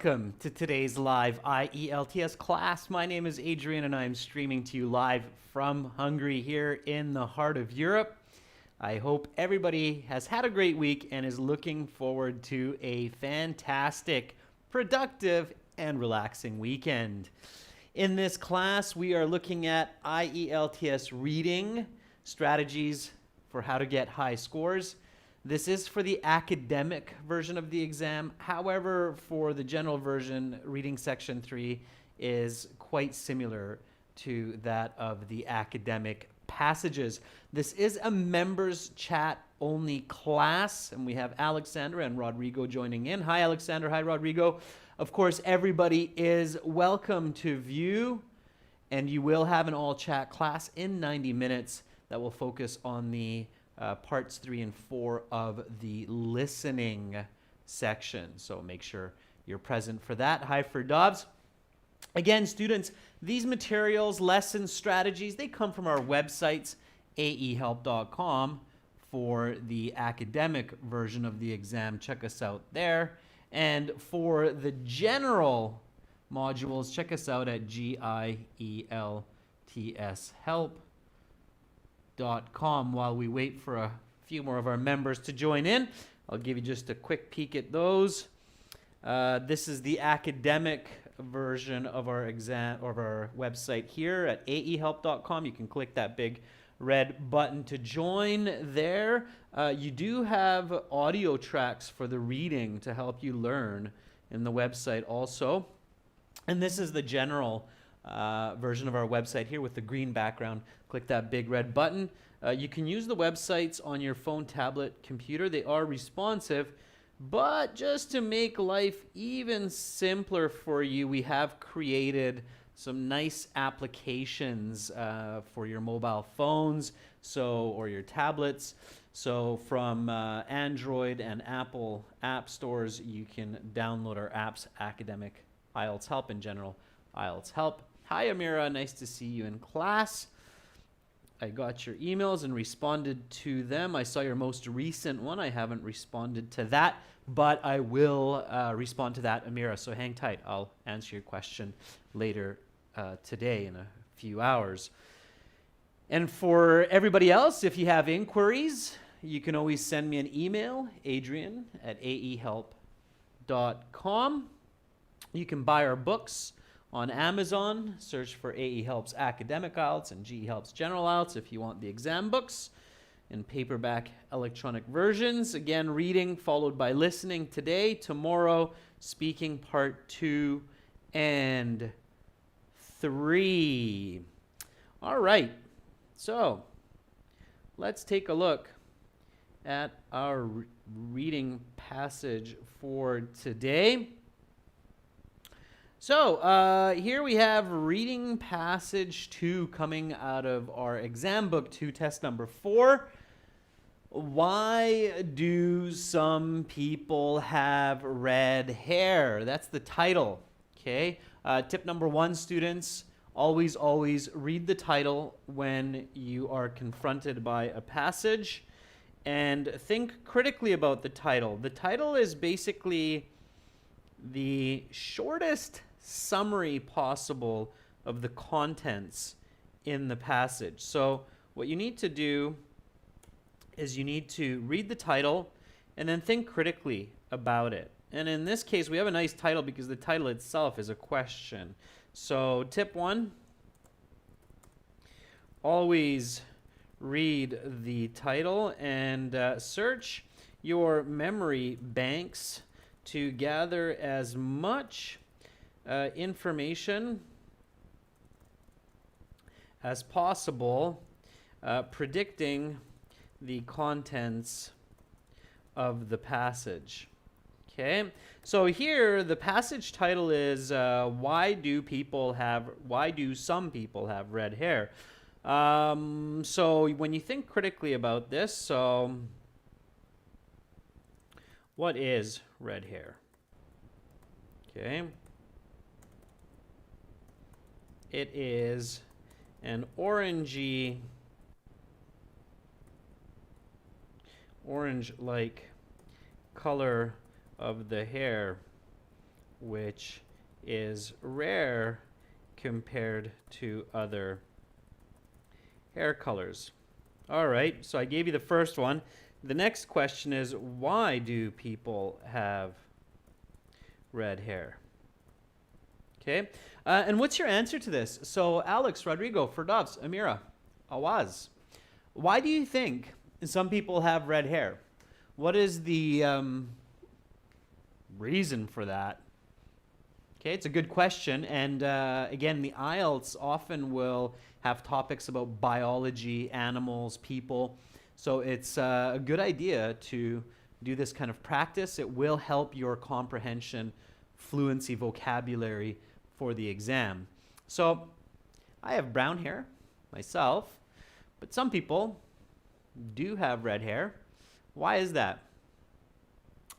Welcome to today's live IELTS class. My name is Adrian and I'm streaming to you live from Hungary here in the heart of Europe. I hope everybody has had a great week and is looking forward to a fantastic, productive, and relaxing weekend. In this class, we are looking at IELTS reading strategies for how to get high scores. This is for the academic version of the exam. However, for the general version, reading section 3 is quite similar to that of the academic passages. This is a members chat only class, and we have Alexandra and Rodrigo joining in. Hi, Alexandra. Hi, Rodrigo. Of course, everybody is welcome to view, and you will have an all chat class in 90 minutes that will focus on the parts 3 and 4 of the listening section. So make sure you're present for that. Hi for Dobbs. Again, students, these materials, lessons, strategies, they come from our websites, aehelp.com for the academic version of the exam. Check us out there. And for the general modules, check us out at gieltshelp.com. While we wait for a few more of our members to join in, I'll give you just a quick peek at those. This is the academic version of our exam, of our website here at aehelp.com. You can click that big red button to join there. You do have audio tracks for the reading to help you learn in the website also. And this is the general version of our website here with the green background. Click that big red button. You can use the websites on your phone, tablet, computer. They are responsive, but just to make life even simpler for you, we have created some nice applications for your mobile phones or your tablets. So from Android and Apple app stores, you can download our apps, Academic IELTS Help, and General IELTS Help. Hi, Amira. Nice to see you in class. I got your emails and responded to them. I saw your most recent one. I haven't responded to that, but I will respond to that, Amira. So hang tight. I'll answer your question later today in a few hours. And for everybody else, if you have inquiries, you can always send me an email, adrian@aehelp.com. You can buy our books on Amazon. Search for AE Helps Academic IELTS and GE Helps General IELTS if you want the exam books in paperback electronic versions. Again, reading followed by listening today. Tomorrow, speaking part 2 and 3. All right. So let's take a look at our reading passage for today. So here we have reading passage 2 coming out of our exam book 2, test number 4. Why do some people have red hair? That's the title. Okay. Tip number 1, students, always read the title when you are confronted by a passage and think critically about the title. The title is basically the shortest summary possible of the contents in the passage. So what you need to do is you need to read the title and then think critically about it. And in this case, we have a nice title because the title itself is a question. So tip 1, always read the title and search your memory banks to gather as much information as possible, predicting the contents of the passage. Okay, so here the passage title is why do some people have red hair? So when you think critically about this, so what is red hair? Okay. It is an orange-like color of the hair which is rare compared to other hair colors. All right, so I gave you the first one. The next question is, why do people have red hair? Okay, and what's your answer to this? So Alex, Rodrigo, Firdavs, Amira, Awaz, why do you think some people have red hair? What is the reason for that? Okay, it's a good question, and again, the IELTS often will have topics about biology, animals, people, so it's a good idea to do this kind of practice. It will help your comprehension, fluency, vocabulary for the exam. So I have brown hair myself, but some people do have red hair. Why is that?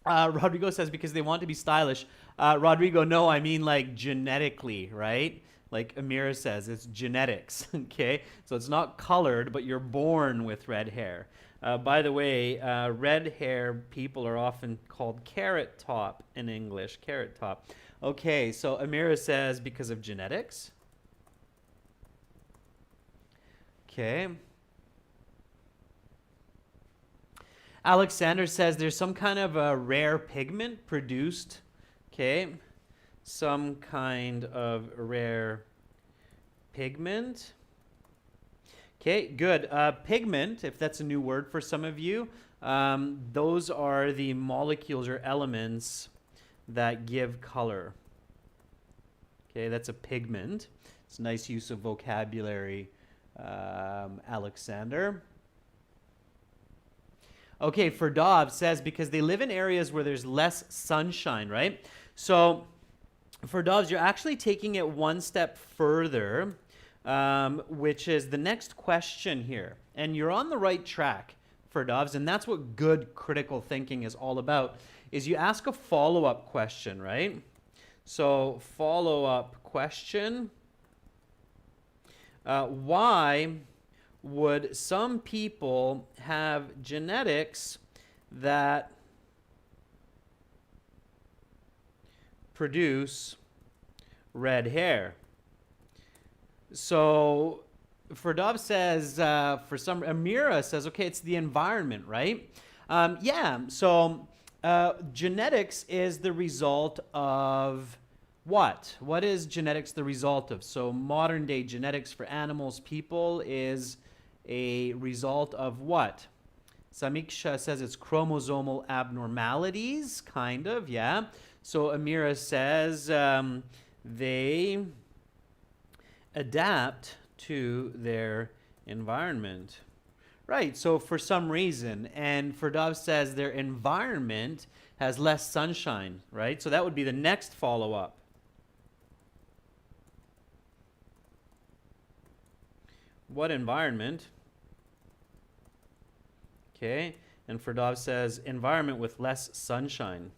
Rodrigo says because they want to be stylish. Rodrigo, no, I mean like genetically, right? Like Amira says, it's genetics, okay? So it's not colored, but you're born with red hair. By the way, red hair people are often called carrot top in English, carrot top. Okay, so Amira says because of genetics. Okay. Alexander says there's some kind of a rare pigment produced. Okay, some kind of rare pigment. Okay, good. Pigment, if that's a new word for some of you, those are the molecules or elements that give color. Okay, that's a pigment. It's a nice use of vocabulary, Alexander. Okay, Firdavs says because they live in areas where there's less sunshine, right? So Firdavs, you're actually taking it one step further, which is the next question here. And you're on the right track, Firdavs, and that's what good critical thinking is all about, is you ask a follow-up question, right? So follow-up question, why would some people have genetics that produce red hair? So Firdavs says, Amira says, okay, it's the environment, right? Yeah, so genetics is the result of what? What is genetics the result of? So modern day genetics for animals, people is a result of what? Samiksha says it's chromosomal abnormalities, kind of, yeah. So Amira says they adapt to their environment. Right, so for some reason, and Firdavs says their environment has less sunshine, right? So that would be the next follow-up. What environment? Okay, and Firdavs says environment with less sunshine.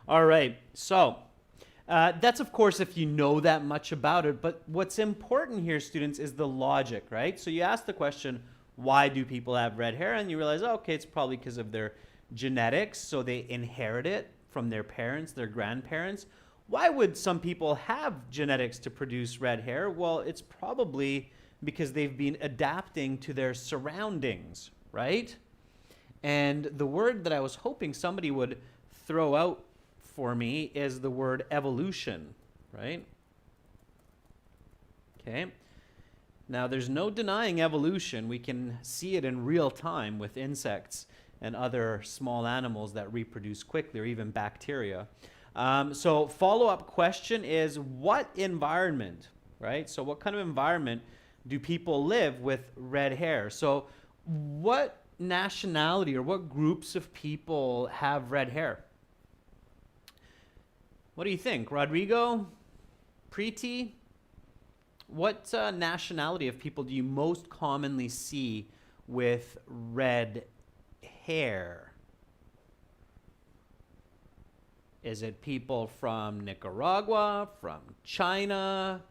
All right, so that's of course if you know that much about it, but what's important here, students, is the logic, right? So you ask the question, why do people have red hair? And you realize, oh, okay, it's probably because of their genetics, so they inherit it from their parents, their grandparents. Why would some people have genetics to produce red hair? Well, it's probably because they've been adapting to their surroundings, right? And the word that I was hoping somebody would throw out for me is the word evolution, right? Okay. Now, there's no denying evolution. We can see it in real time with insects and other small animals that reproduce quickly, or even bacteria. So follow-up question is, what environment, right? So what kind of environment do people live with red hair? So what nationality or what groups of people have red hair? What do you think? Rodrigo? Preeti? What nationality of people do you most commonly see with red hair? Is it people from Nicaragua, from China,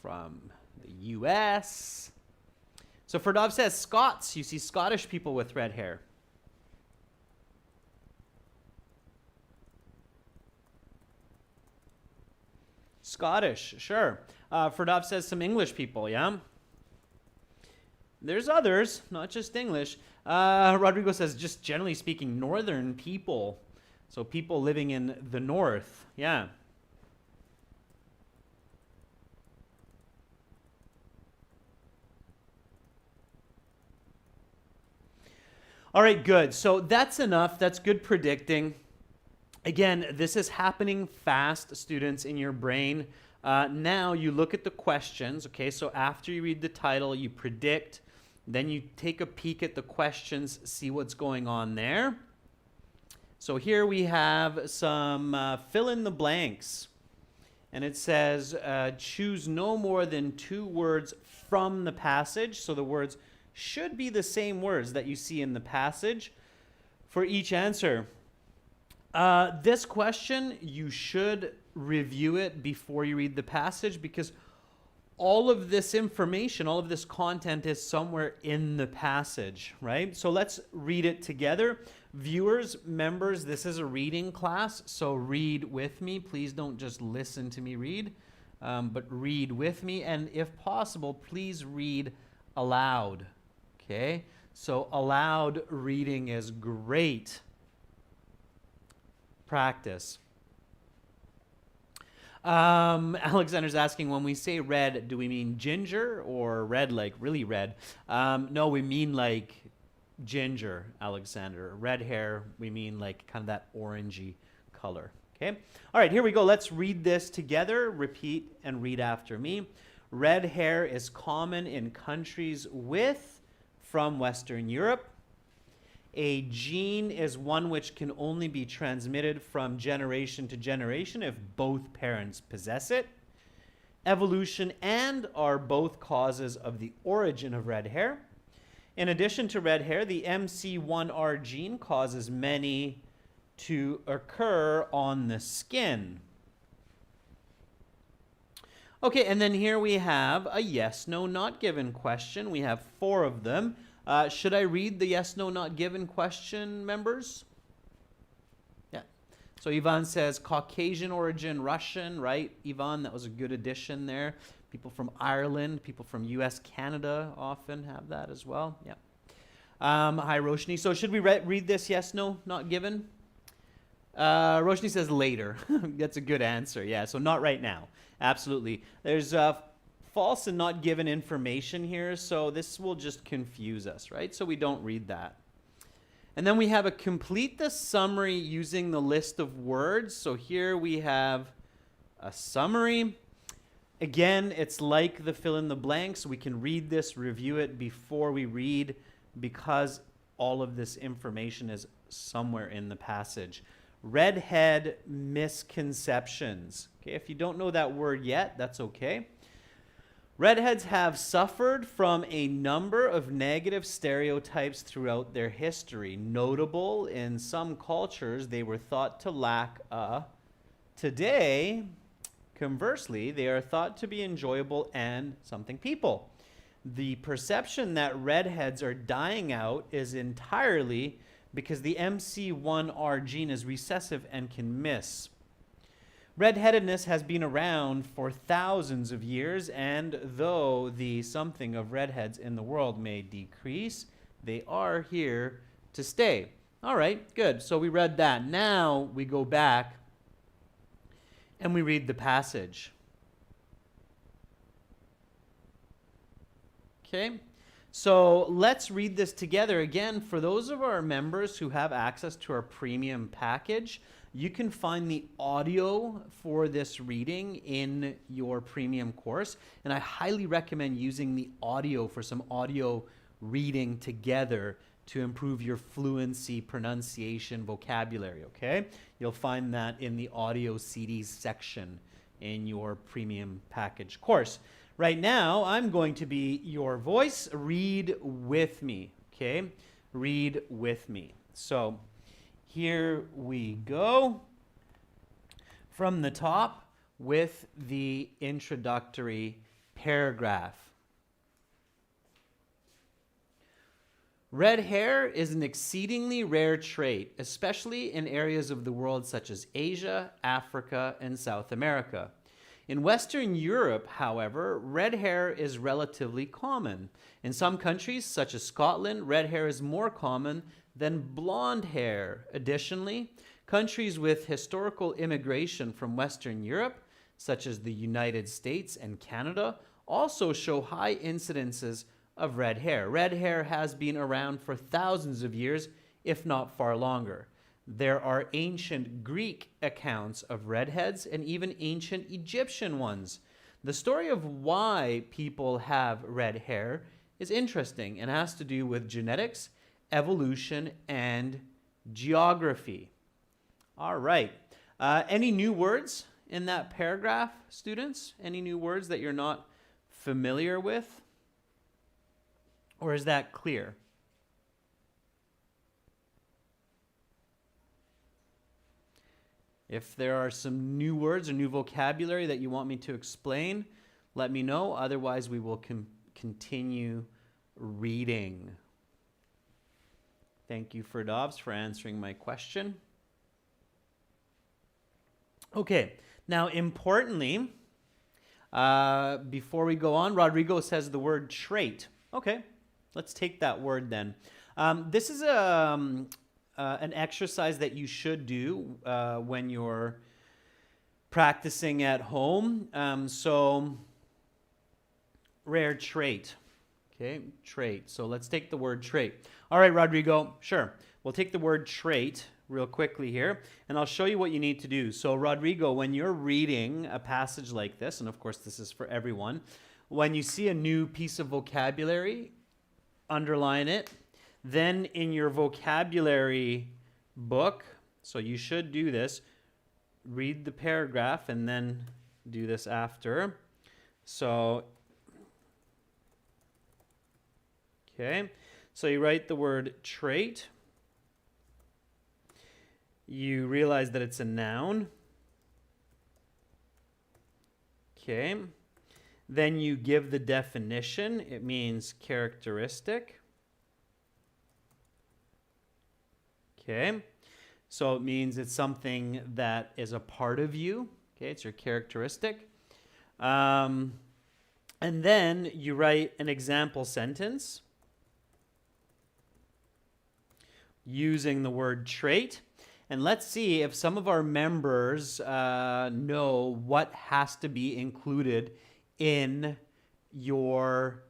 from the US? So Firdavs says Scots. You see Scottish people with red hair. Scottish, sure. Ferdov says some English people, yeah? There's others, not just English. Rodrigo says, just generally speaking, northern people. So people living in the north, yeah. All right, good. So that's enough. That's good predicting. Again, this is happening fast, students, in your brain. Now you look at the questions, okay? So after you read the title, you predict. Then you take a peek at the questions, see what's going on there. So here we have some fill in the blanks. And it says, choose no more than 2 words from the passage. So the words should be the same words that you see in the passage for each answer. This question, you should review it before you read the passage because all of this information, all of this content is somewhere in the passage, right? So let's read it together. Viewers, members, this is a reading class, so read with me. Please don't just listen to me read, but read with me. And if possible, please read aloud, okay? So aloud reading is great practice. Alexander's asking, when we say red, do we mean ginger or red like really red? No, we mean like ginger, Alexander. Red hair, we mean like kind of that orangey color. Okay? All right, here we go. Let's read this together. Repeat and read after me. Red hair is common in countries from Western Europe. A gene is one which can only be transmitted from generation to generation if both parents possess it. Evolution and are both causes of the origin of red hair. In addition to red hair, the MC1R gene causes many to occur on the skin. Okay, and then here we have a yes, no, not given question. We have 4 of them. Should I read the yes, no, not given question, members? Yeah. So Ivan says Caucasian origin, Russian, right? Ivan, that was a good addition there. People from Ireland, people from US, Canada often have that as well. Yeah. Hi, Roshni. So should we read this yes, no, not given? Roshni says later. That's a good answer. Yeah, so not right now. Absolutely. There's false and not given information here, so this will just confuse us, right? So we don't read that. And then we have a complete the summary using the list of words. So here we have a summary. Again, it's like the fill in the blanks. We can read this, review it before we read because all of this information is somewhere in the passage. Redhead misconceptions. Okay, if you don't know that word yet, that's okay. Redheads have suffered from a number of negative stereotypes throughout their history. Notable, in some cultures, they were thought to lack a. Today, conversely, they are thought to be enjoyable and something people. The perception that redheads are dying out is entirely because the MC1R gene is recessive and can miss. Redheadedness has been around for thousands of years, and though the something of redheads in the world may decrease, they are here to stay. All right, good. So we read that. Now we go back and we read the passage. Okay, so let's read this together. Again, for those of our members who have access to our premium package, you can find the audio for this reading in your premium course, and I highly recommend using the audio for some audio reading together to improve your fluency, pronunciation, vocabulary, okay? You'll find that in the audio CDs section in your premium package course. Right now, I'm going to be your voice. Read with me, okay? Read with me. So here we go from the top with the introductory paragraph. Red hair is an exceedingly rare trait, especially in areas of the world such as Asia, Africa, and South America. In Western Europe, however, red hair is relatively common. In some countries, such as Scotland, red hair is more common than blonde hair. Additionally, countries with historical immigration from Western Europe, such as the United States and Canada, also show high incidences of red hair. Red hair has been around for thousands of years, if not far longer. There are ancient Greek accounts of redheads and even ancient Egyptian ones. The story of why people have red hair is interesting and has to do with genetics, evolution, and geography. All right. Any new words in that paragraph, students? Any new words that you're not familiar with? Or is that clear? If there are some new words or new vocabulary that you want me to explain, let me know. Otherwise, we will continue reading. Thank you, Ferdovs, for answering my question. Okay, now importantly, before we go on, Rodrigo says the word trait. Okay, let's take that word then. This is an exercise that you should do when you're practicing at home. So, rare trait. Okay, trait. So let's take the word trait. All right, Rodrigo, sure. We'll take the word trait real quickly here, and I'll show you what you need to do. So, Rodrigo, when you're reading a passage like this, and of course this is for everyone, when you see a new piece of vocabulary, underline it. Then in your vocabulary book, so you should do this, read the paragraph and then do this after. So, okay, so you write the word trait. You realize that it's a noun. Okay, then you give the definition. It means characteristic. Okay, so it means it's something that is a part of you. Okay, it's your characteristic. And then you write an example sentence using the word trait. And let's see if some of our members know what has to be included in your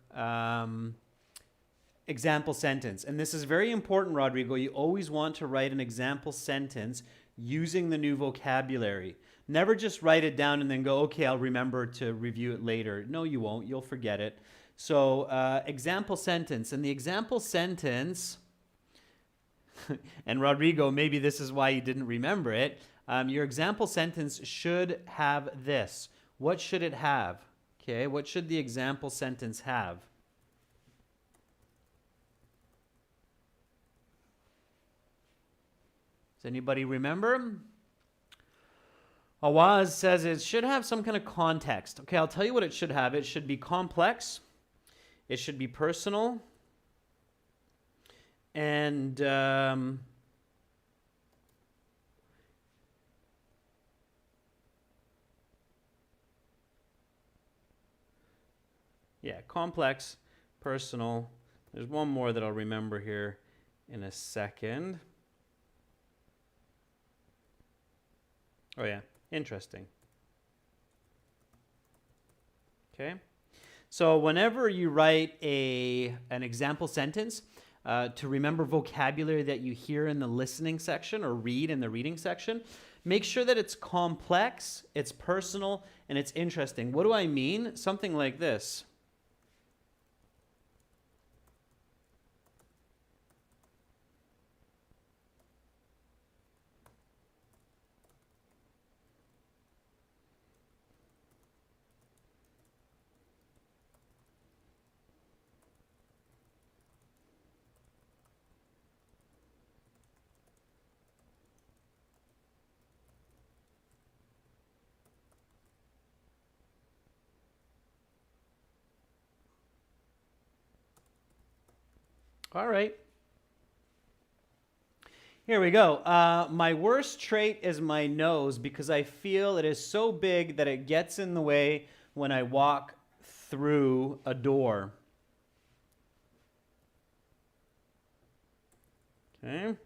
example sentence. And this is very important, Rodrigo. You always want to write an example sentence using the new vocabulary. Never just write it down and then go, okay, I'll remember to review it later. No, you won't. You'll forget it. So example sentence. And the example sentence, and Rodrigo, maybe this is why you didn't remember it. Your example sentence should have this. What should it have? Okay, what should the example sentence have? Does anybody remember? Awaz says it should have some kind of context. Okay, I'll tell you what it should have. It should be complex. It should be personal. And yeah, complex, personal. There's one more that I'll remember here in a second. Oh yeah, interesting. Okay. So whenever you write an example sentence, to remember vocabulary that you hear in the listening section or read in the reading section, make sure that it's complex, it's personal, and it's interesting. What do I mean? Something like this. All right. Here we go. My worst trait is my nose because I feel it is so big that it gets in the way when I walk through a door. Okay.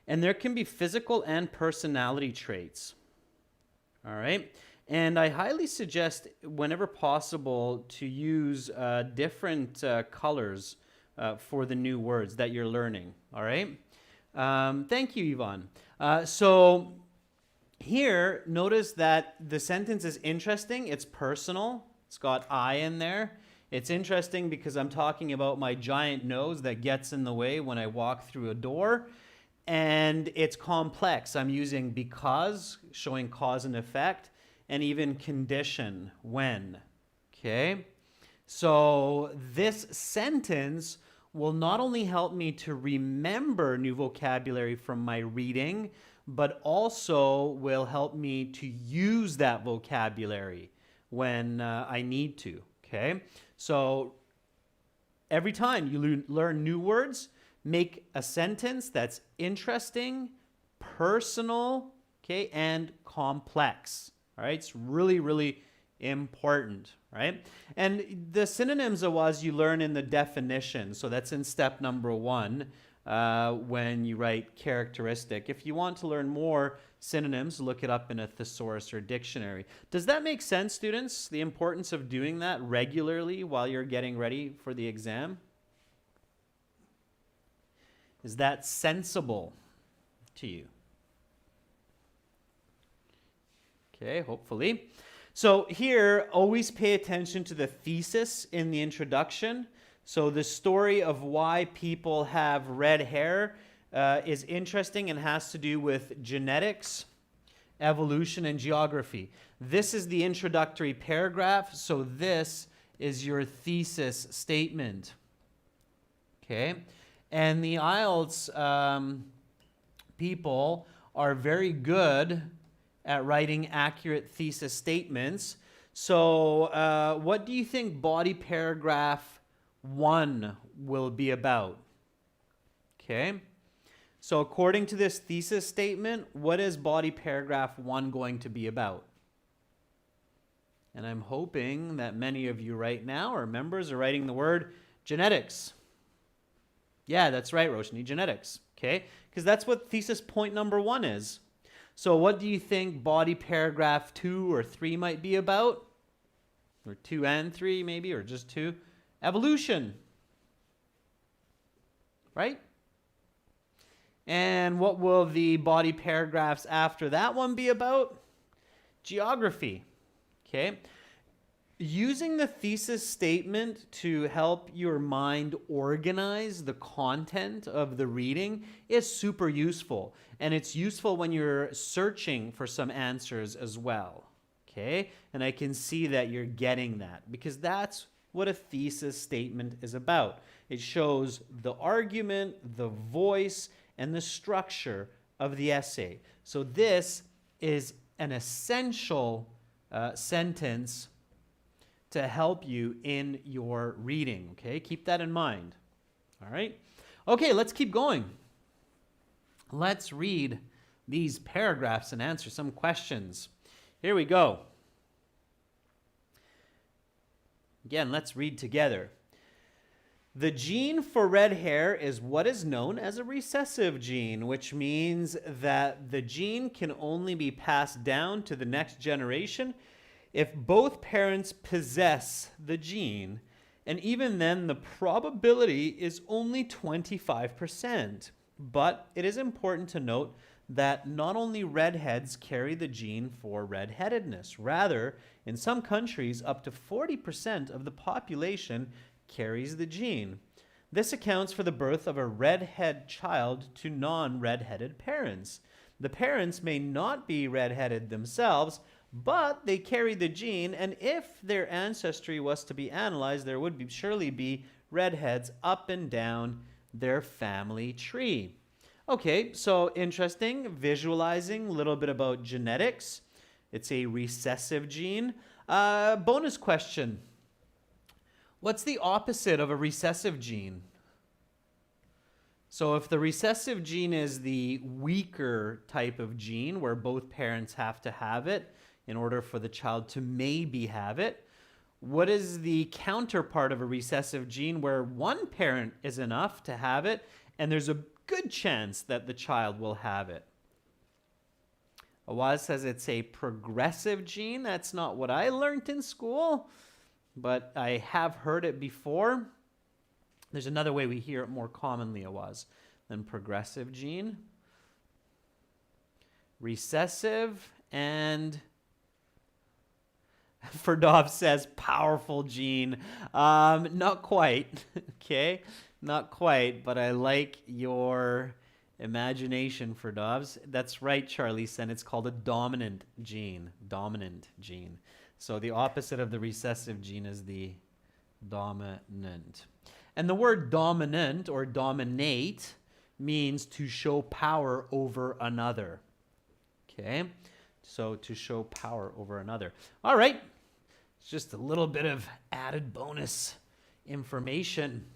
And there can be physical and personality traits. All right. And I highly suggest, whenever possible, to use different colors for the new words that you're learning. All right. Thank you, Yvonne. So here, notice that the sentence is interesting. It's personal. It's got I in there. It's interesting because I'm talking about my giant nose that gets in the way when I walk through a door. And it's complex. I'm using because, showing cause and effect, and even condition, when. Okay? So this sentence will not only help me to remember new vocabulary from my reading, but also will help me to use that vocabulary when I need to. Okay? So every time you learn new words, make a sentence that's interesting, personal, okay, and complex. All right, it's really, really important, right? And the synonyms are as you learn in the definition. So that's in step number 1 when you write characteristic. If you want to learn more synonyms, look it up in a thesaurus or dictionary. Does that make sense, students? The importance of doing that regularly while you're getting ready for the exam? Is that sensible to you? Okay, hopefully. So here, always pay attention to the thesis in the introduction. So the story of why people have red hair is interesting and has to do with genetics, evolution, and geography. This is the introductory paragraph, so this is your thesis statement. Okay? And the IELTS people are very good at writing accurate thesis statements. So what do you think body paragraph 1 will be about? Okay. So according to this thesis statement, what is body paragraph 1 going to be about? And I'm hoping that many of you right now, or members, are writing the word genetics. Yeah, that's right, Roshni, genetics, okay? Because that's what thesis point number 1 is. So what do you think body paragraph 2 or 3 might be about? Or 2 and 3 maybe, or just 2? Evolution, right? And what will the body paragraphs after that one be about? Geography, okay? Using the thesis statement to help your mind organize the content of the reading is super useful. And it's useful when you're searching for some answers as well. Okay? And I can see that you're getting that because that's what a thesis statement is about. It shows the argument, the voice, and the structure of the essay. So this is an essential sentence to help you in your reading, okay? Keep that in mind, all right? Okay, let's keep going. Let's read these paragraphs and answer some questions. Here we go. Again, let's read together. The gene for red hair is what is known as a recessive gene, which means that the gene can only be passed down to the next generation if both parents possess the gene, and even then the probability is only 25%. But it is important to note that not only redheads carry the gene for redheadedness. Rather, in some countries, up to 40% of the population carries the gene. This accounts for the birth of a redhead child to non-redheaded parents. The parents may not be redheaded themselves, but they carry the gene, and if their ancestry was to be analyzed, there would surely be redheads up and down their family tree. Okay, so interesting, visualizing a little bit about genetics. It's a recessive gene. Bonus question. What's the opposite of a recessive gene? So if the recessive gene is the weaker type of gene where both parents have to have it in order for the child to maybe have it, what is the counterpart of a recessive gene where one parent is enough to have it and there's a good chance that the child will have it? Awaz says it's a progressive gene. That's not what I learned in school, but I have heard it before. There's another way we hear it more commonly, Awaz, than progressive gene. Recessive, and Ferdov says powerful gene. Not quite, okay? Not quite, but I like your imagination, Ferdovs. That's right, Charlize, and it's called a dominant gene. Dominant gene. So the opposite of the recessive gene is the dominant. And the word dominant or dominate means to show power over another. Okay? So to show power over another. All right. It's just a little bit of added bonus information.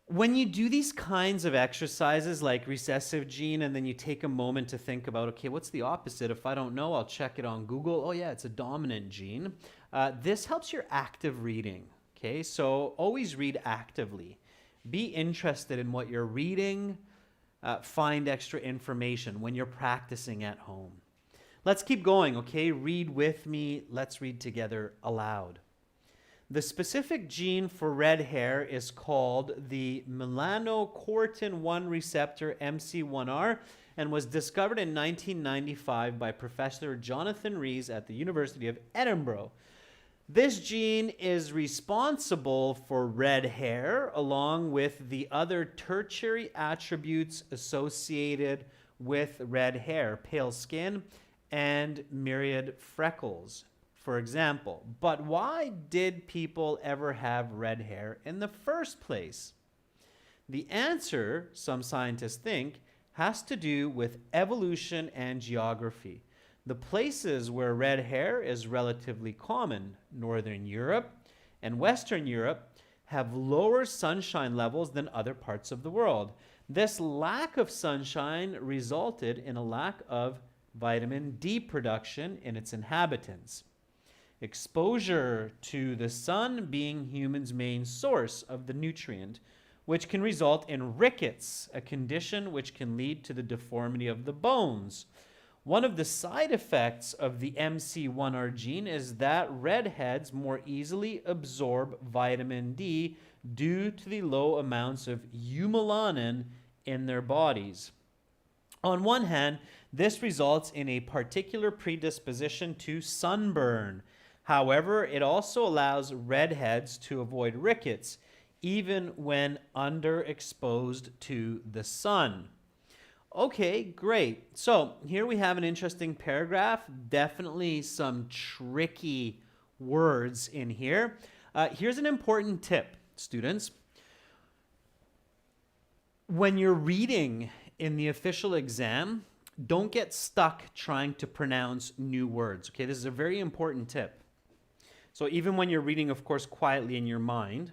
When you do these kinds of exercises like recessive gene, and then you take a moment to think about, okay, what's the opposite? If I don't know, I'll check it on Google. Oh yeah, it's a dominant gene. This helps your active reading. Okay, so always read actively. Be interested in what you're reading. Find extra information when you're practicing at home. Let's keep going, okay? Read with me. Let's read together aloud. The specific gene for red hair is called the melanocortin-1 receptor, MC1R, and was discovered in 1995 by Professor Jonathan Rees at the University of Edinburgh. This gene is responsible for red hair, along with the other tertiary attributes associated with red hair, pale skin, and myriad freckles, for example. But why did people ever have red hair in the first place? The answer, some scientists think, has to do with evolution and geography. The places where red hair is relatively common, Northern Europe and Western Europe, have lower sunshine levels than other parts of the world. This lack of sunshine resulted in a lack of vitamin D production in its inhabitants. Exposure to the sun being humans' main source of the nutrient, which can result in rickets, a condition which can lead to the deformity of the bones. One of the side effects of the MC1R gene is that redheads more easily absorb vitamin D due to the low amounts of eumelanin in their bodies. On one hand, this results in a particular predisposition to sunburn. However, it also allows redheads to avoid rickets, even when underexposed to the sun. Okay, great. So here we have an interesting paragraph. Definitely some tricky words in here. Here's an important tip, students. When you're reading in the official exam, don't get stuck trying to pronounce new words. Okay, this is a very important tip. So even when you're reading, of course, quietly in your mind.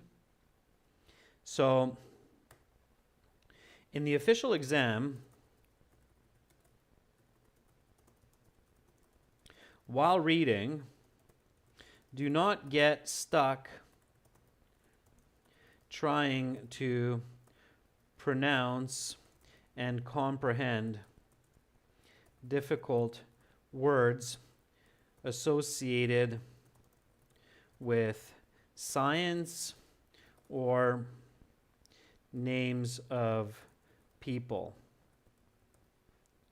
So in the official exam, while reading, do not get stuck trying to pronounce and comprehend difficult words associated with science or names of people.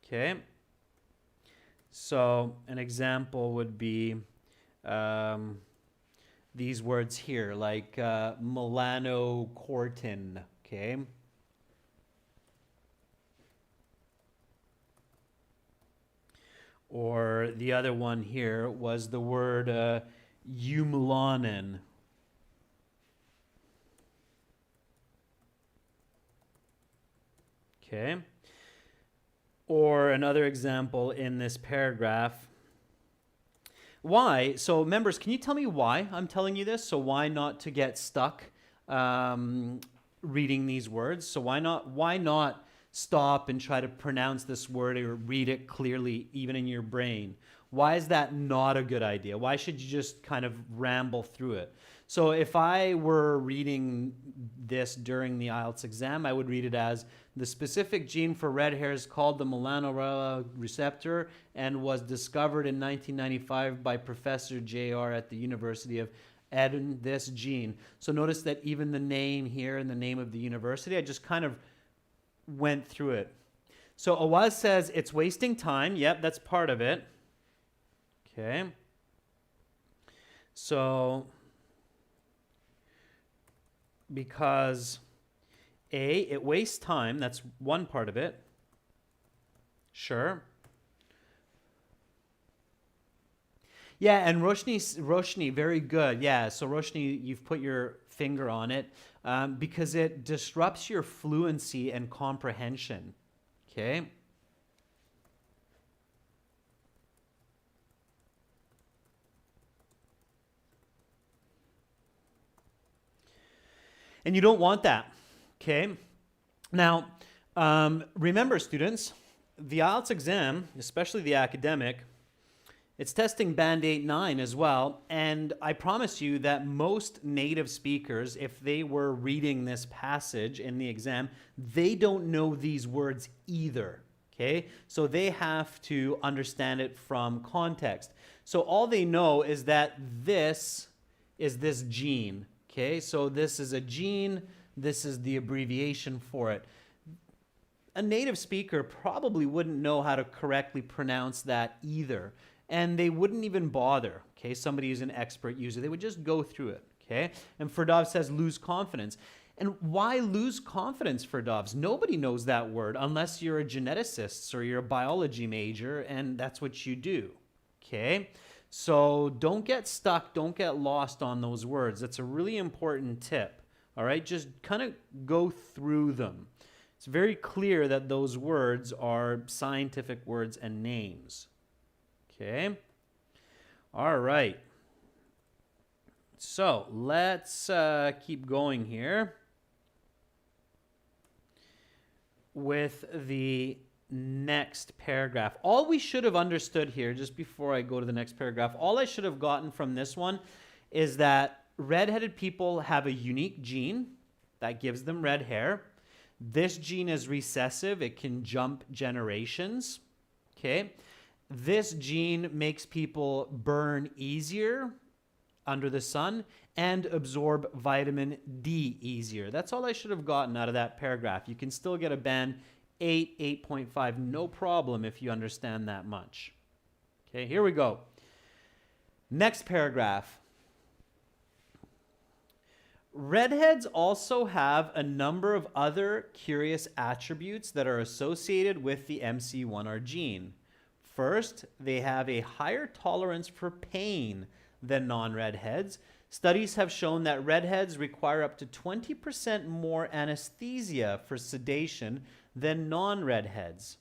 Okay? So an example would be these words here, like melanocortin, okay? Or the other one here was the word eumelanin. Okay? Or another example in this paragraph, Why? So members, can you tell me why I'm telling you this? So why not to get stuck reading these words? So why not stop and try to pronounce this word or read it clearly even in your brain? Why is that not a good idea? Why should you just kind of ramble through it? So if I were reading this during the IELTS exam, I would read it as the specific gene for red hair is called the melanocortin receptor and was discovered in 1995 by Professor JR at the University of Eden, this gene. So notice that even the name here and the name of the university, I just kind of went through it. So Awaz says it's wasting time. Yep, that's part of it. Okay. So because A, it wastes time. That's one part of it. Sure. Yeah, and Roshni, very good. Yeah, so Roshni, you've put your finger on it because it disrupts your fluency and comprehension. Okay. And you don't want that, okay? Now, remember, students, the IELTS exam, especially the academic, it's testing Band 8-9 as well, and I promise you that most native speakers, if they were reading this passage in the exam, they don't know these words either, okay? So they have to understand it from context. So all they know is that this is this gene. Okay, so this is a gene, this is the abbreviation for it. A native speaker probably wouldn't know how to correctly pronounce that either, and they wouldn't even bother, okay? Somebody who's an expert user, they would just go through it, okay? And Ferdov says lose confidence. And why lose confidence, Ferdovs? Nobody knows that word unless you're a geneticist or you're a biology major, and that's what you do, okay? So don't get stuck, don't get lost on those words. That's a really important tip, all right? Just kind of go through them. It's very clear that those words are scientific words and names, okay? All right. So let's keep going here with the next paragraph. All we should have understood here, just before I go to the next paragraph, all I should have gotten from this one is that red-headed people have a unique gene that gives them red hair. This gene is recessive. It can jump generations. Okay. This gene makes people burn easier under the sun and absorb vitamin D easier. That's all I should have gotten out of that paragraph. You can still get a band 8, 8.5, no problem if you understand that much. Okay, here we go. Next paragraph. Redheads also have a number of other curious attributes that are associated with the MC1R gene. First, they have a higher tolerance for pain than non-redheads. Studies have shown that redheads require up to 20% more anesthesia for sedation than non-redheads.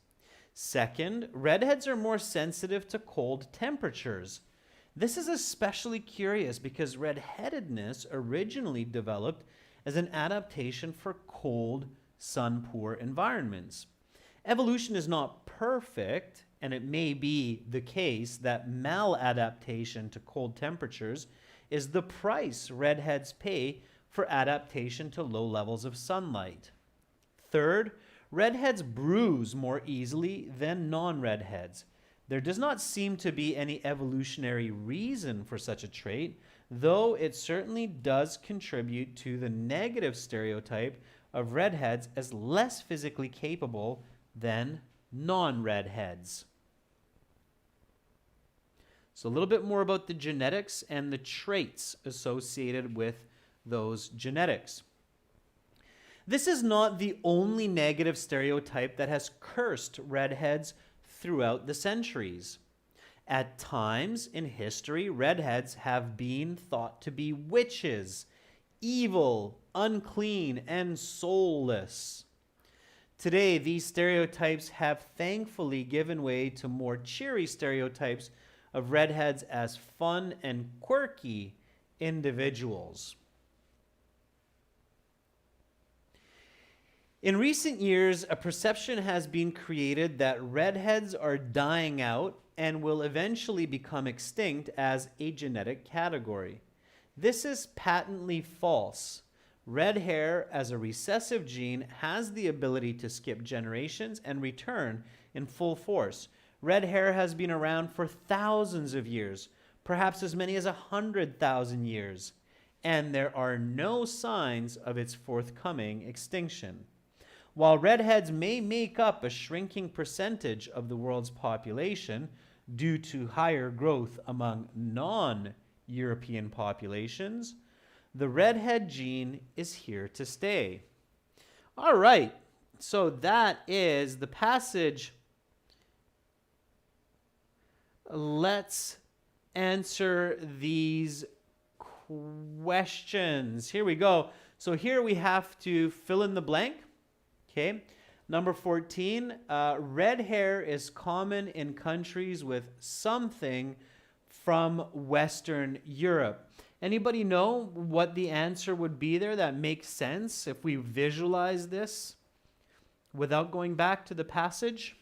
Second, redheads are more sensitive to cold temperatures. This is especially curious because redheadedness originally developed as an adaptation for cold, sun-poor environments. Evolution is not perfect, and it may be the case that maladaptation to cold temperatures is the price redheads pay for adaptation to low levels of sunlight. Third, redheads bruise more easily than non-redheads. There does not seem to be any evolutionary reason for such a trait, though it certainly does contribute to the negative stereotype of redheads as less physically capable than non-redheads. So a little bit more about the genetics and the traits associated with those genetics. This is not the only negative stereotype that has cursed redheads throughout the centuries. At times in history, redheads have been thought to be witches, evil, unclean, and soulless. Today, these stereotypes have thankfully given way to more cheery stereotypes of redheads as fun and quirky individuals. In recent years, a perception has been created that redheads are dying out and will eventually become extinct as a genetic category. This is patently false. Red hair, as a recessive gene, has the ability to skip generations and return in full force. Red hair has been around for thousands of years, perhaps as many as 100,000 years, and there are no signs of its forthcoming extinction. While redheads may make up a shrinking percentage of the world's population due to higher growth among non-European populations, the redhead gene is here to stay. All right, so that is the passage. Let's answer these questions. Here we go. So here we have to fill in the blank. Okay. Number 14, red hair is common in countries with something from Western Europe. Anybody know what the answer would be there that makes sense if we visualize this without going back to the passage?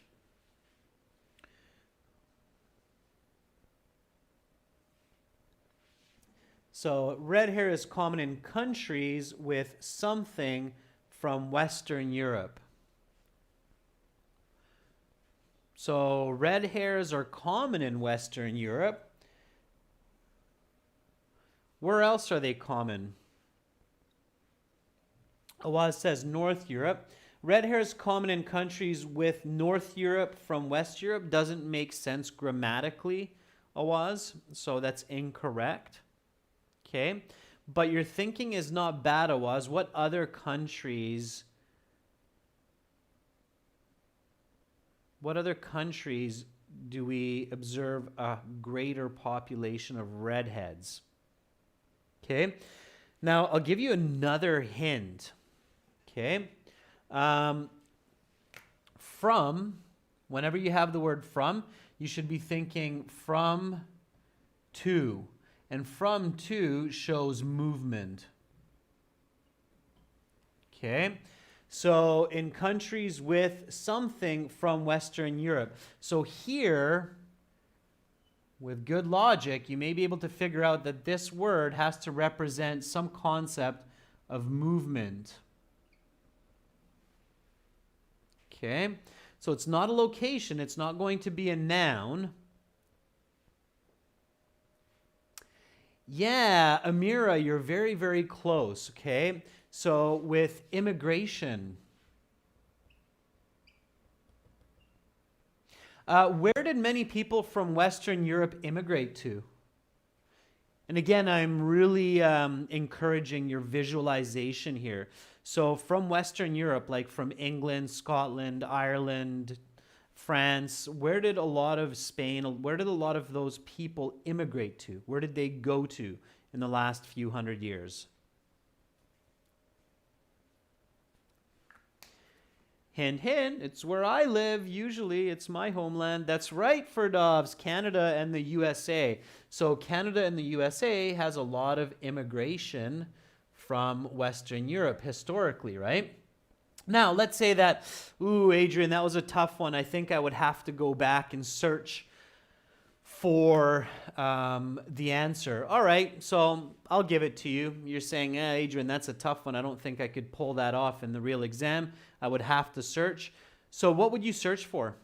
So red hair is common in countries with something from Western Europe. So red hairs are common in Western Europe. Where else are they common? Awaz says North Europe. Red hair is common in countries with North Europe from West Europe. Doesn't make sense grammatically, Awaz, so that's incorrect. Okay, but your thinking is not bad, Awaz. What other countries do we observe a greater population of redheads? Okay, now I'll give you another hint. Okay, from, whenever you have the word from, you should be thinking from to. And from to shows movement. Okay, so in countries with something from Western Europe. So here, with good logic, you may be able to figure out that this word has to represent some concept of movement. Okay, so it's not a location, it's not going to be a noun. Yeah, Amira, you're very, very close, okay? So with immigration, where did many people from Western Europe immigrate to? And again, I'm really encouraging your visualization here. So from Western Europe, like from England, Scotland, Ireland, France, where did a lot of Spain, where did a lot of those people immigrate to? Where did they go to in the last few hundred years? Hint, hint, it's where I live. Usually it's my homeland. That's right, Ferdovs, Canada and the USA. So Canada and the USA has a lot of immigration from Western Europe historically, right? Now, let's say that, ooh, Adrian, that was a tough one. I think I would have to go back and search for the answer. All right, so I'll give it to you. You're saying, Adrian, that's a tough one. I don't think I could pull that off in the real exam. I would have to search. So what would you search for?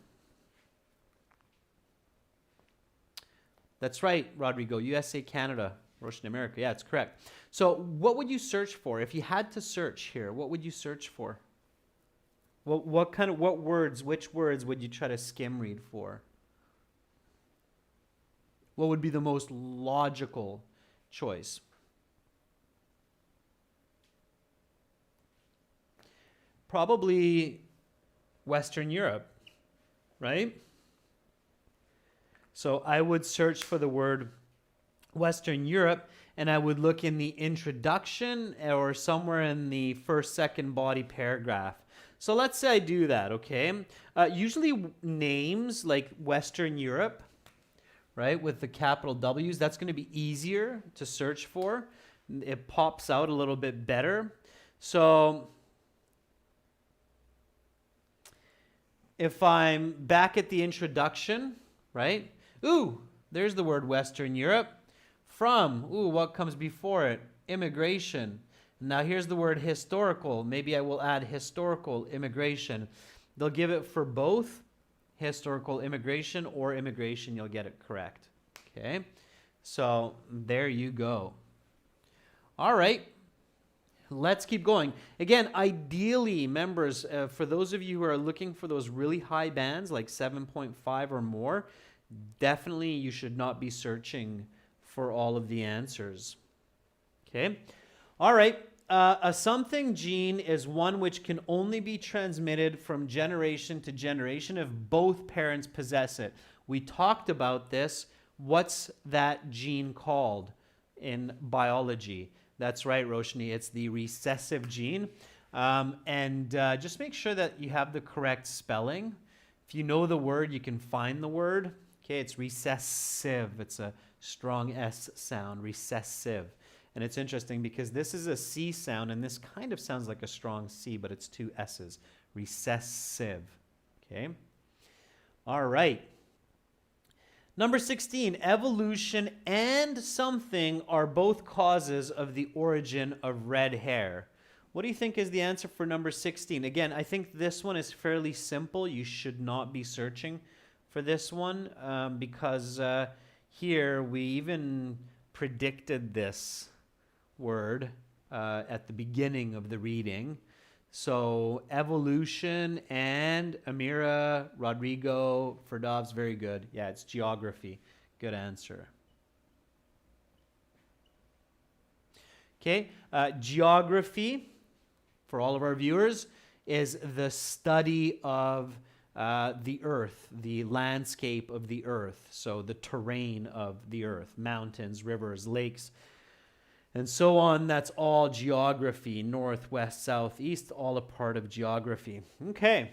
That's right, Rodrigo, USA, Canada, Russian America. Yeah, it's correct. So what would you search for? If you had to search here, what would you search for? Which words would you try to skim read for? What would be the most logical choice? Probably Western Europe, right? So I would search for the word Western Europe, and I would look in the introduction or somewhere in the first, second body paragraph. So let's say I do that, okay? Usually names like Western Europe right, with the capital W's. That's going to be easier to search for. It pops out a little bit better. So if I'm back at the introduction, right? Ooh, there's the word Western Europe. From, ooh, what comes before it? Immigration. Now here's the word historical. Maybe I will add historical immigration. They'll give it for both historical immigration or immigration. You'll get it correct. Okay, so there you go. All right, let's keep going. Again, ideally, members, for those of you who are looking for those really high bands, like 7.5 or more, definitely you should not be searching for all of the answers. Okay, all right. A something gene is one which can only be transmitted from generation to generation if both parents possess it. We talked about this. What's that gene called in biology? That's right, Roshni. It's the recessive gene. Just make sure that you have the correct spelling. If you know the word, you can find the word. Okay, it's recessive. It's a strong S sound, recessive. And it's interesting because this is a C sound, and this kind of sounds like a strong C, but it's two S's. Recessive. Okay? All right. Number 16, evolution and something are both causes of the origin of red hair. What do you think is the answer for number 16? Again, I think this one is fairly simple. You should not be searching for this one because here we even predicted this word at the beginning of the reading. So evolution and Amira, Rodrigo, Ferdov's very good. Yeah, it's geography. Good answer. Okay, geography, for all of our viewers, is the study of the earth, the landscape of the earth. So the terrain of the earth, mountains, rivers, lakes, and so on. That's all geography. North, west, south, east, all a part of geography. Okay.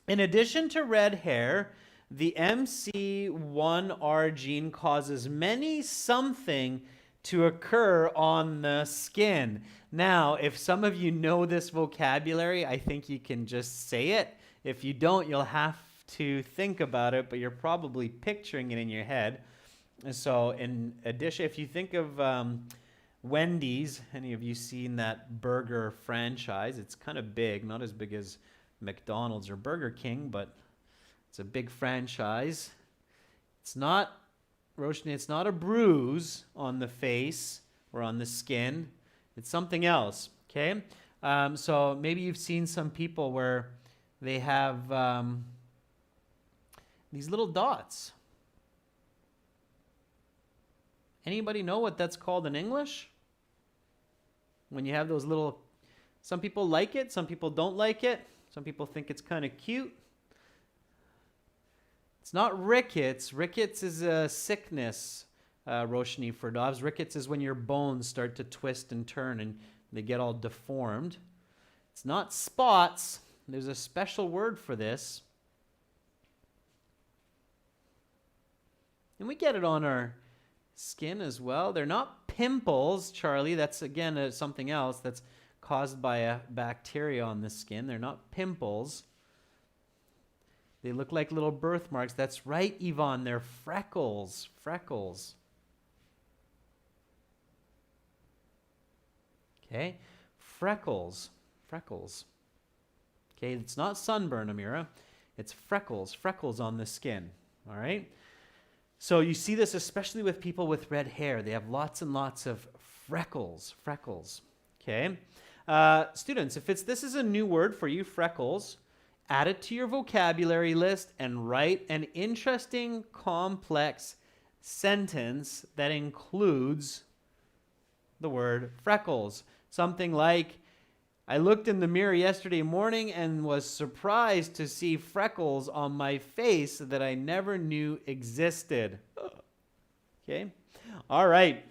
In addition to red hair, the MC1R gene causes many something to occur on the skin. Now, if some of you know this vocabulary, I think you can just say it. If you don't, you'll have to think about it, but you're probably picturing it in your head. And so in addition, if you think of Wendy's, any of you seen that burger franchise? It's kind of big, not as big as McDonald's or Burger King, but it's a big franchise. It's not, Roshni, it's not a bruise on the face or on the skin. It's something else, okay? So maybe you've seen some people where they have these little dots. Anybody know what that's called in English? When you have those little, some people like it, some people don't like it. Some people think it's kind of cute. It's not rickets. Rickets is a sickness, Roshni Ferdovs. Rickets is when your bones start to twist and turn and they get all deformed. It's not spots. There's a special word for this. And we get it on our skin as well. They're not pimples, Charlie. That's, again, something else that's caused by a bacteria on the skin. They're not pimples. They look like little birthmarks. That's right, Yvonne. They're freckles. Freckles. Okay? Freckles. Freckles. Okay? It's not sunburn, Amira. It's freckles. Freckles on the skin. All right? So you see this especially with people with red hair. They have lots and lots of freckles. Freckles. Okay? Students, if this is a new word for you, freckles, add it to your vocabulary list and write an interesting, complex sentence that includes the word freckles. Something like, I looked in the mirror yesterday morning and was surprised to see freckles on my face that I never knew existed. Okay? All right.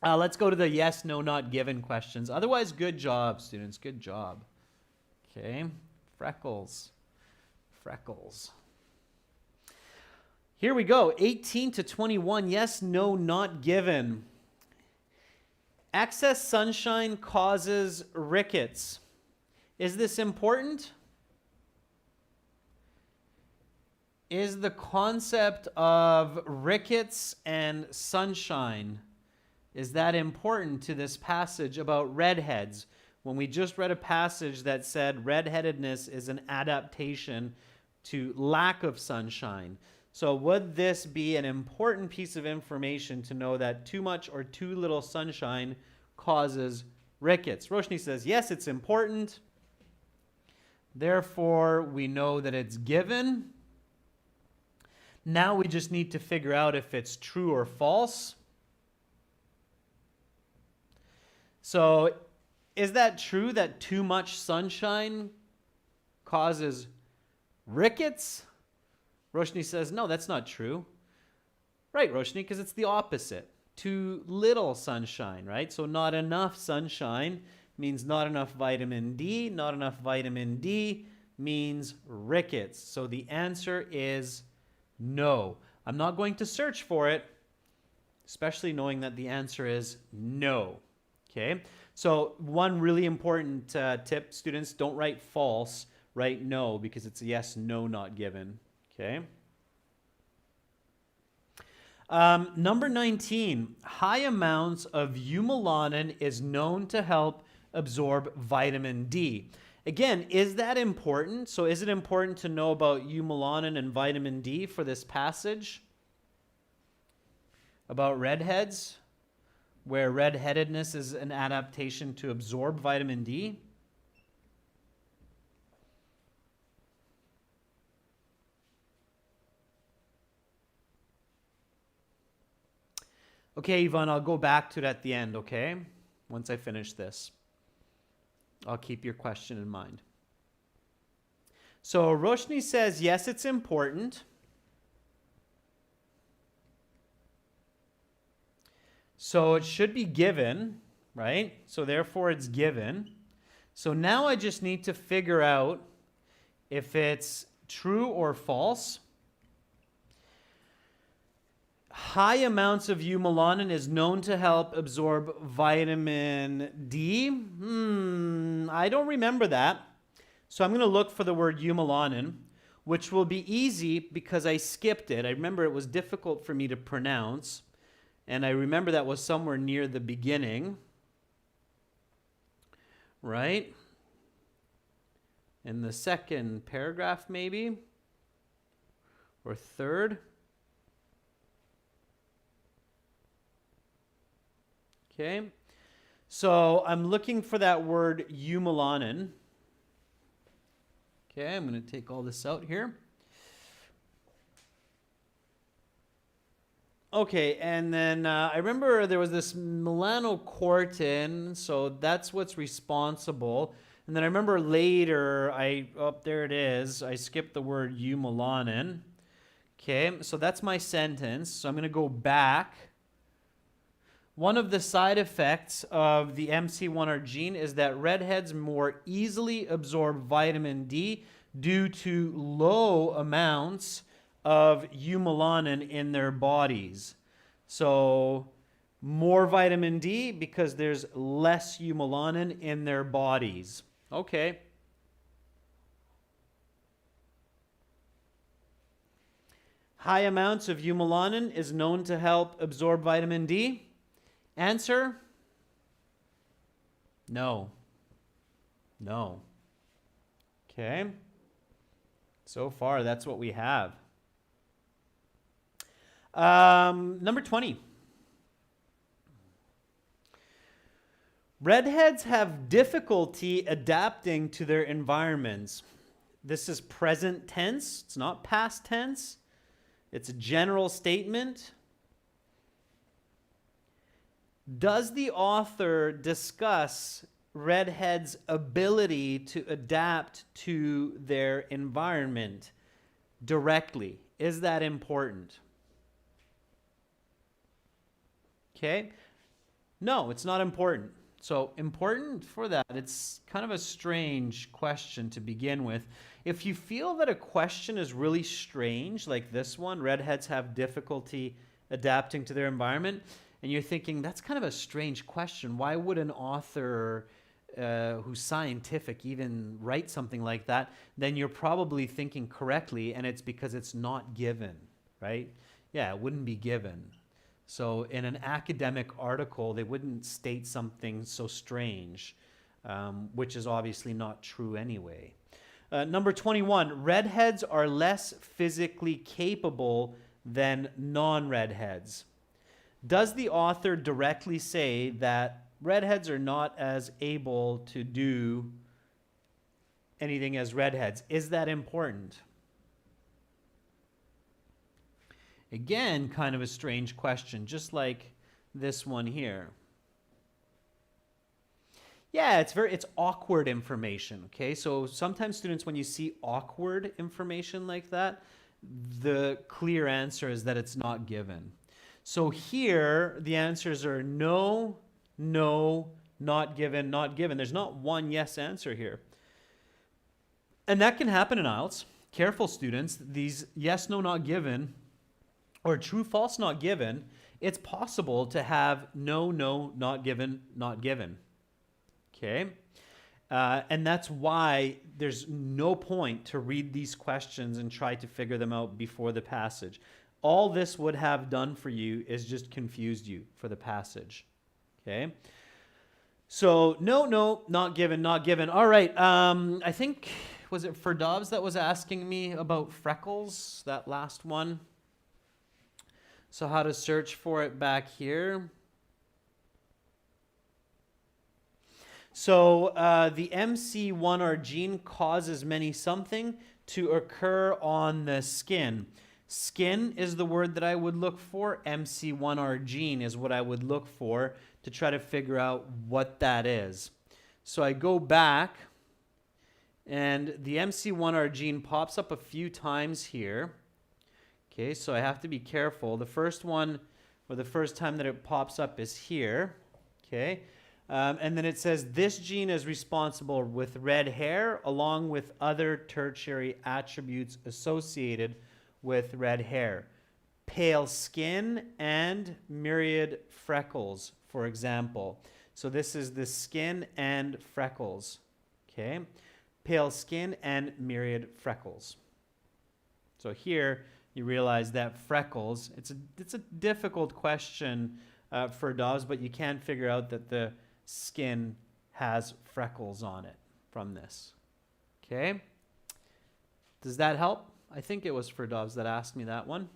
Let's go to the yes, no, not given questions. Otherwise, good job, students. Good job. Okay? Freckles. Freckles. Here we go. 18 to 21. Yes, no, not given. Excess sunshine causes rickets. Is this important? Is the concept of rickets and sunshine, is that important to this passage about redheads? When we just read a passage that said redheadedness is an adaptation to lack of sunshine. So would this be an important piece of information to know that too much or too little sunshine causes rickets? Roshni says, yes, it's important. Therefore, we know that it's given. Now we just need to figure out if it's true or false. So, is that true that too much sunshine causes rickets? Roshni says, no, that's not true. Right, Roshni, because it's the opposite. Too little sunshine, right? So not enough sunshine means not enough vitamin D. Not enough vitamin D means rickets. So the answer is no. I'm not going to search for it, especially knowing that the answer is no. Okay, so one really important tip, students, don't write false, write no, because it's a yes, no, not given. Okay. Number 19, high amounts of eumelanin is known to help absorb vitamin D. Again, is that important? So is it important to know about eumelanin and vitamin D for this passage about redheads, where redheadedness is an adaptation to absorb vitamin D? Okay, Yvonne, I'll go back to it at the end, okay? Once I finish this. I'll keep your question in mind. So Roshni says, yes, it's important. So it should be given, right? So therefore it's given. So now I just need to figure out if it's true or false. High amounts of eumelanin is known to help absorb vitamin D. I don't remember that. So I'm going to look for the word eumelanin, which will be easy because I skipped it. I remember it was difficult for me to pronounce, and I remember that was somewhere near the beginning, right? In the second paragraph, maybe, or third. Okay, so I'm looking for that word eumelanin. Okay, I'm going to take all this out here. Okay, and then I remember there was this melanocortin, so that's what's responsible. And then I remember later, there it is, I skipped the word eumelanin. Okay, so that's my sentence. So I'm going to go back. One of the side effects of the MC1R gene is that redheads more easily absorb vitamin D due to low amounts of eumelanin in their bodies. So more vitamin D because there's less eumelanin in their bodies. Okay. High amounts of eumelanin is known to help absorb vitamin D. Answer? No. No. Okay. So far, that's what we have. Number 20. Redheads have difficulty adapting to their environments. This is present tense. It's not past tense. It's a general statement. Does the author discuss redheads' ability to adapt to their environment directly? Is that important? Okay. No, it's not important. So important for that. It's kind of a strange question to begin with. If you feel that a question is really strange, like this one, redheads have difficulty adapting to their environment, and you're thinking, that's kind of a strange question. Why would an author who's scientific even write something like that? Then you're probably thinking correctly, and it's because it's not given, right? Yeah, it wouldn't be given. So in an academic article, they wouldn't state something so strange, which is obviously not true anyway. Number 21, redheads are less physically capable than non-redheads. Does the author directly say that redheads are not as able to do anything as redheads? Is that important? Again, kind of a strange question, just like this one here. Yeah, it's awkward information, okay? So sometimes students, when you see awkward information like that, the clear answer is that it's not given. So here, the answers are no, no, not given, not given. There's not one yes answer here. And that can happen in IELTS. Careful, students. These yes, no, not given, or true, false, not given, it's possible to have no, no, not given, not given. Okay? And that's why there's no point to read these questions and try to figure them out before the passage. All this would have done for you is just confused you for the passage. Okay? So, no, no, not given, not given. All right. I think, was it Ferdovs that was asking me about freckles, that last one? So how to search for it back here. So the MC1R gene causes many something to occur on the skin. Skin is the word that I would look for. MC1R gene is what I would look for to try to figure out what that is. So I go back, and the MC1R gene pops up a few times here. Okay, so I have to be careful. The first one, or the first time that it pops up is here. Okay. And then it says this gene is responsible with red hair along with other tertiary attributes associated with red hair. Pale skin and myriad freckles, for example. So this is the skin and freckles. Okay. Pale skin and myriad freckles. So here you realize that freckles, it's a difficult question for dogs, but you can figure out that the skin has freckles on it from this. Okay? Does that help? I think it was for dogs that asked me that one.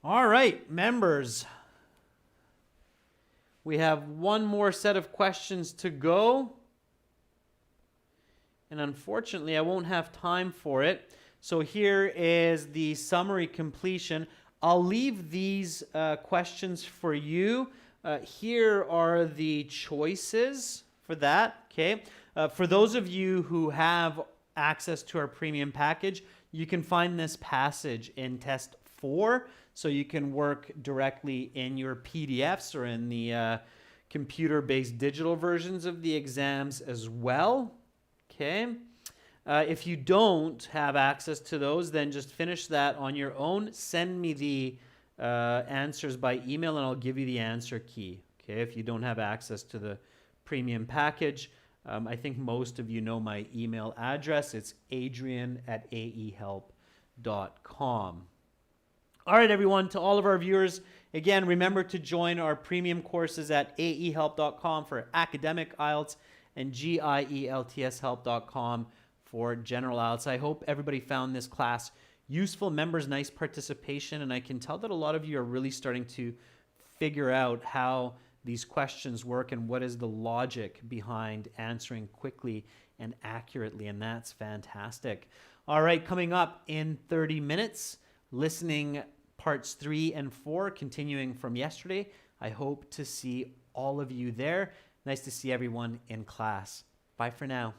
All right, members. We have one more set of questions to go. And unfortunately, I won't have time for it. So here is the summary completion. I'll leave these questions for you. Here are the choices for that. Okay. For those of you who have access to our premium package, you can find this passage in test 4. So you can work directly in your PDFs or in the computer-based digital versions of the exams as well. Okay. If you don't have access to those, then just finish that on your own. Send me the answers by email, and I'll give you the answer key. Okay. If you don't have access to the premium package, I think most of you know my email address. It's adrian@aehelp.com. All right, everyone, to all of our viewers, again, remember to join our premium courses at aehelp.com for academic IELTS and gieltshelp.com for general IELTS. I hope everybody found this class useful. Members, nice participation, and I can tell that a lot of you are really starting to figure out how these questions work and what is the logic behind answering quickly and accurately, and that's fantastic. All right, coming up in 30 minutes, listening parts 3 and 4, continuing from yesterday. I hope to see all of you there. Nice to see everyone in class. Bye for now.